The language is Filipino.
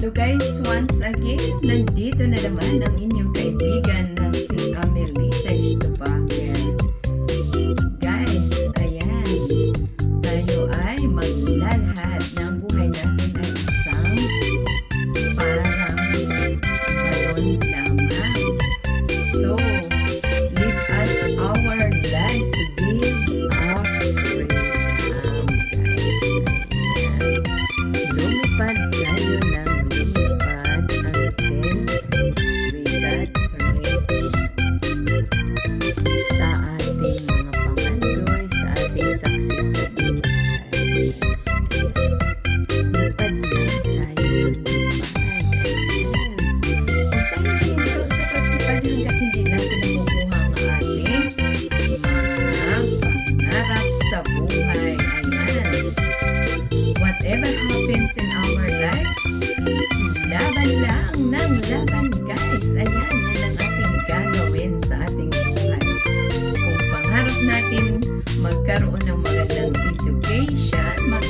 So guys, once again, nandito na naman ang inyong kaibigan na si Amelita Estopaker. Guys, ayan, tayo ay maglalahad ng buhay natin ay isang parang balon lamang. So, live as our life, live our freedom, guys. Ayan. Lumipad tayo ng whatever happens in our life, laban lang ng laban, guys. Ayan, yan ang ating gagawin sa ating buhay. Kung pangarap natin magkaroon ng magandang education, mag